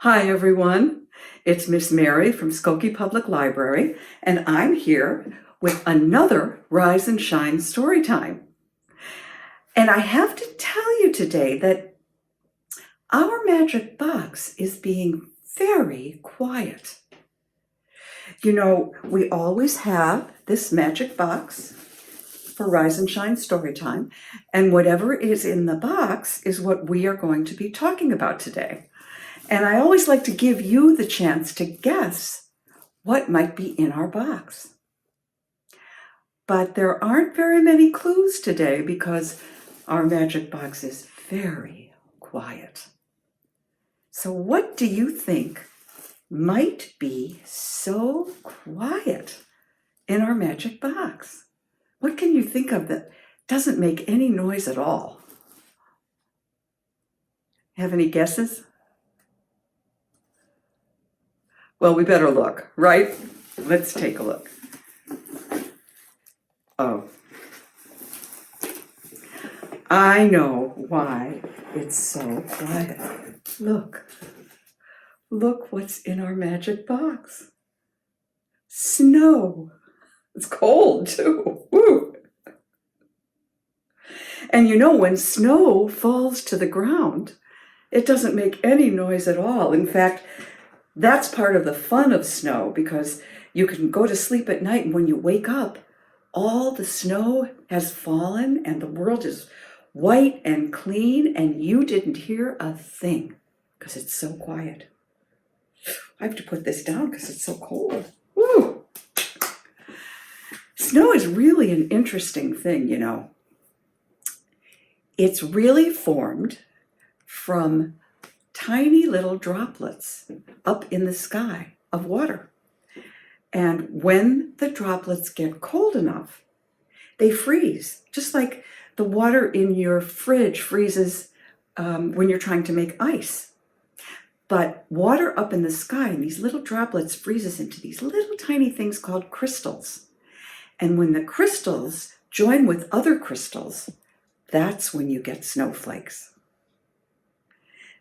Hi, everyone. It's Miss Mary from Skokie Public Library, and I'm here with another Rise and Shine story time. And I have to tell you today that our magic box is being very quiet. You know, we always have this magic box for Rise and Shine story time, and whatever is in the box is what we are going to be talking about today. And I always like to give you the chance to guess what might be in our box. But there aren't very many clues today because our magic box is very quiet. So what do you think might be so quiet in our magic box? What can you think of that doesn't make any noise at all? Have any guesses? Well, we better look, right? Let's take a look. Oh, I know why it's so quiet. Look what's in our magic box. Snow. It's cold too. Woo. And you know, when snow falls to the ground, it doesn't make any noise at all. In fact, that's part of the fun of snow, because you can go to sleep at night and when you wake up, all the snow has fallen and the world is white and clean and you didn't hear a thing because it's so quiet. I have to put this down because it's so cold. Woo! Snow is really an interesting thing, you know. It's really formed from tiny little droplets up in the sky of water. And when the droplets get cold enough, they freeze, just like the water in your fridge freezes when you're trying to make ice. But water up in the sky, and these little droplets freezes into these little tiny things called crystals. And when the crystals join with other crystals, that's when you get snowflakes.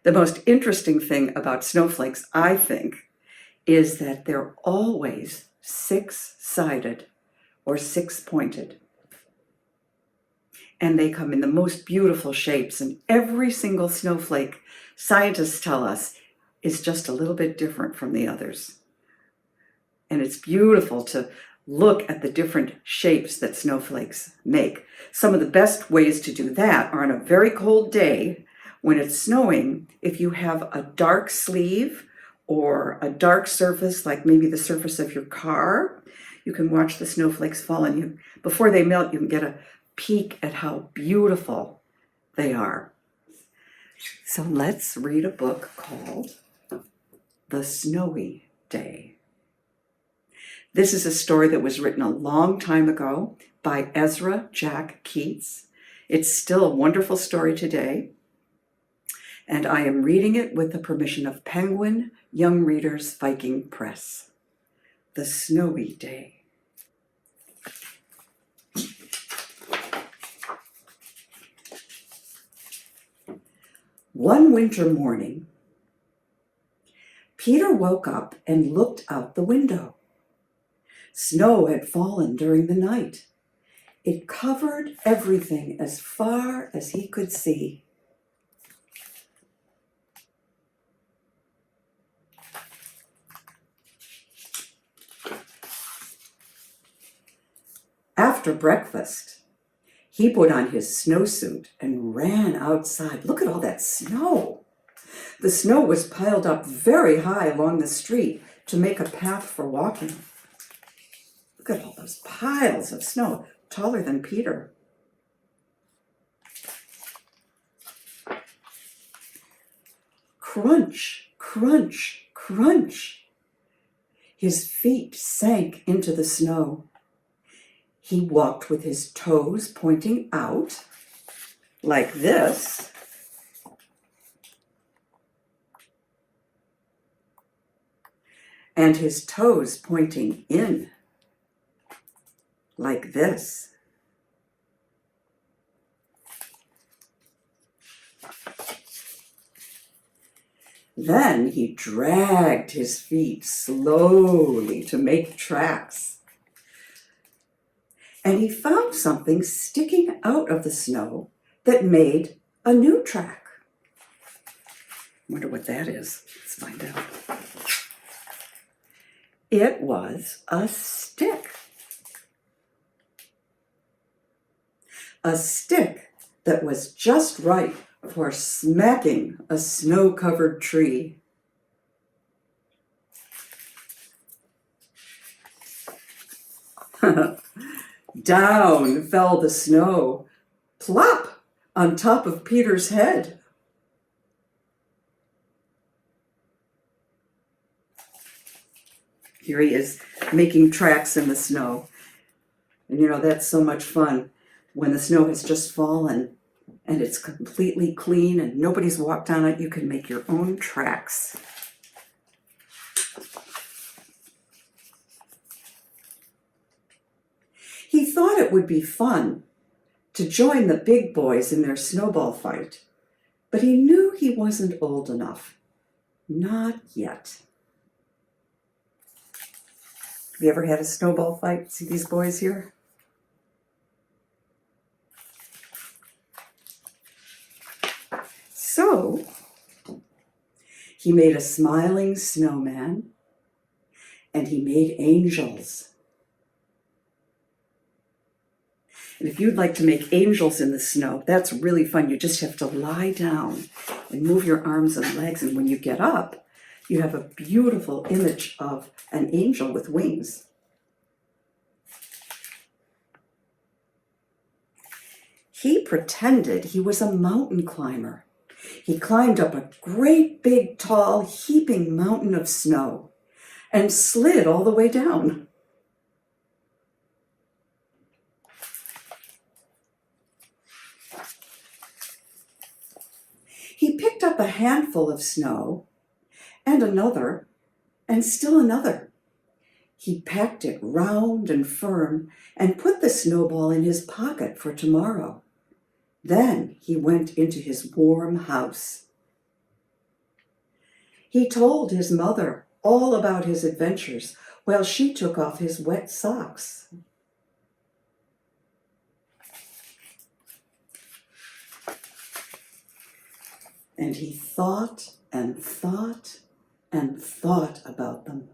The most interesting thing about snowflakes, I think, is that they're always six-sided or six-pointed. And they come in the most beautiful shapes, and every single snowflake, scientists tell us, is just a little bit different from the others. And it's beautiful to look at the different shapes that snowflakes make. Some of the best ways to do that are on a very cold day when it's snowing. If you have a dark sleeve or a dark surface, like maybe the surface of your car, you can watch the snowflakes fall, and before they melt, you can get a peek at how beautiful they are. So let's read a book called The Snowy Day. This is a story that was written a long time ago by Ezra Jack Keats. It's still a wonderful story today. And I am reading it with the permission of Penguin Young Readers Viking Press. The Snowy Day. One winter morning, Peter woke up and looked out the window. Snow had fallen during the night. It covered everything as far as he could see. After breakfast, he put on his snowsuit and ran outside. Look at all that snow. The snow was piled up very high along the street to make a path for walking. Look at all those piles of snow, taller than Peter. Crunch, crunch, crunch. His feet sank into the snow. He walked with his toes pointing out, like this. And his toes pointing in, like this. Then he dragged his feet slowly to make tracks. And he found something sticking out of the snow that made a new track. Wonder what that is. Let's find out. It was a stick. A stick that was just right for smacking a snow-covered tree. Down fell the snow, plop, on top of Peter's head. Here he is making tracks in the snow. And you know, that's so much fun when the snow has just fallen and it's completely clean and nobody's walked on it. You can make your own tracks. He thought it would be fun to join the big boys in their snowball fight, but he knew he wasn't old enough. Not yet. Have you ever had a snowball fight? See these boys here? So, he made a smiling snowman, and he made angels. And if you'd like to make angels in the snow, that's really fun. You just have to lie down and move your arms and legs, and when you get up, you have a beautiful image of an angel with wings. He pretended he was a mountain climber. He climbed up a great big tall heaping mountain of snow and slid all the way down. He picked up a handful of snow and another and still another. He packed it round and firm and put the snowball in his pocket for tomorrow. Then he went into his warm house. He told his mother all about his adventures while she took off his wet socks. And he thought and thought and thought about them.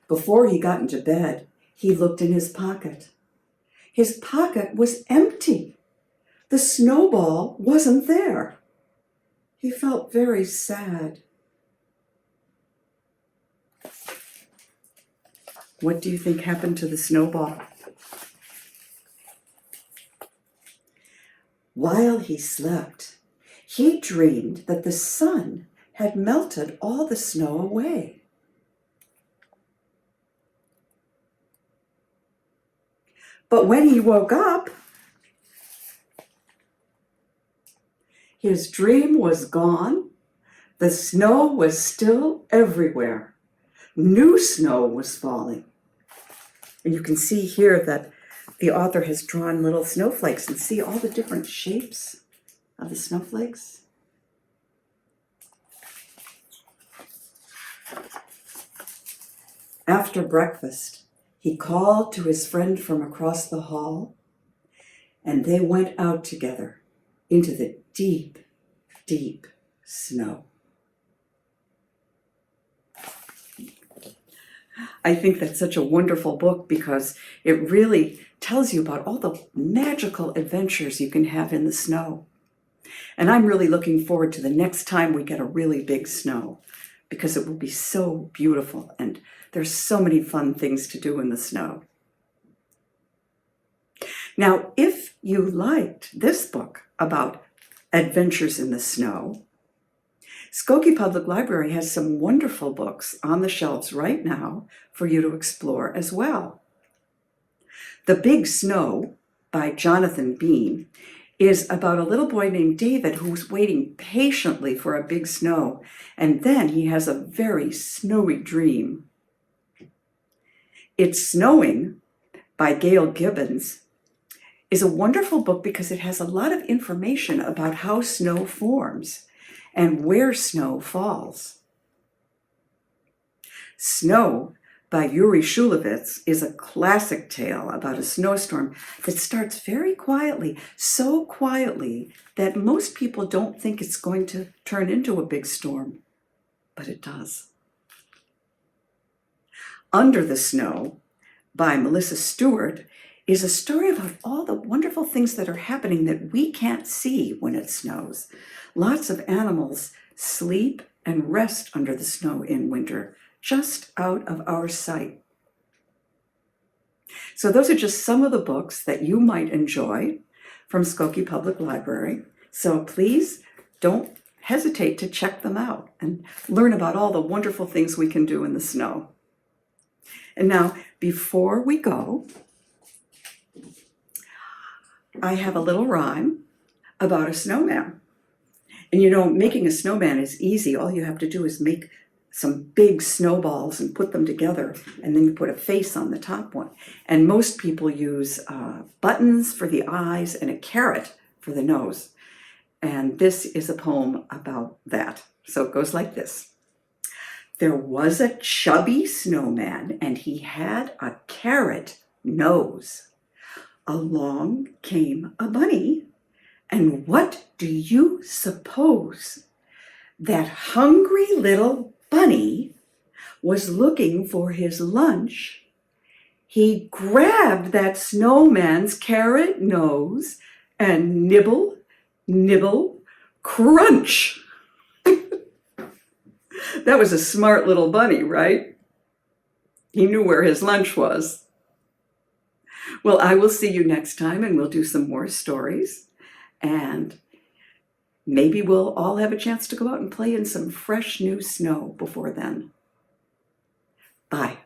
Before he got into bed, he looked in his pocket. His pocket was empty. The snowball wasn't there. He felt very sad. What do you think happened to the snowball? While he slept, he dreamed that the sun had melted all the snow away. But when he woke up, his dream was gone. The snow was still everywhere. New snow was falling. And you can see here that the author has drawn little snowflakes, and see all the different shapes of the snowflakes. After breakfast, he called to his friend from across the hall, and they went out together into the deep, deep snow. I think that's such a wonderful book because it really tells you about all the magical adventures you can have in the snow. And I'm really looking forward to the next time we get a really big snow, because it will be so beautiful and there's so many fun things to do in the snow. Now, if you liked this book about adventures in the snow, Skokie Public Library has some wonderful books on the shelves right now for you to explore as well. The Big Snow by Jonathan Bean is about a little boy named David who's waiting patiently for a big snow, and then he has a very snowy dream. It's snowing, by Gail Gibbons is a wonderful book because it has a lot of information about how snow forms and where snow falls. Snow by Uri Shulevitz is a classic tale about a snowstorm that starts very quietly, so quietly that most people don't think it's going to turn into a big storm, but it does. Under the Snow by Melissa Stewart is a story about all the wonderful things that are happening that we can't see when it snows. Lots of animals sleep and rest under the snow in winter, just out of our sight. So those are just some of the books that you might enjoy from Skokie Public Library. So please don't hesitate to check them out and learn about all the wonderful things we can do in the snow. And now, before we go, I have a little rhyme about a snowman. And you know, making a snowman is easy. All you have to do is make some big snowballs and put them together, and then you put a face on the top one. And most people use buttons for the eyes and a carrot for the nose. And this is a poem about that. So it goes like this. There was a chubby snowman, and he had a carrot nose. Along came a bunny, and what do you suppose? That hungry little bunny was looking for his lunch. He grabbed that snowman's carrot nose and nibble, nibble, crunch. That was a smart little bunny, right? He knew where his lunch was. Well, I will see you next time, and we'll do some more stories. And maybe we'll all have a chance to go out and play in some fresh new snow before then. Bye.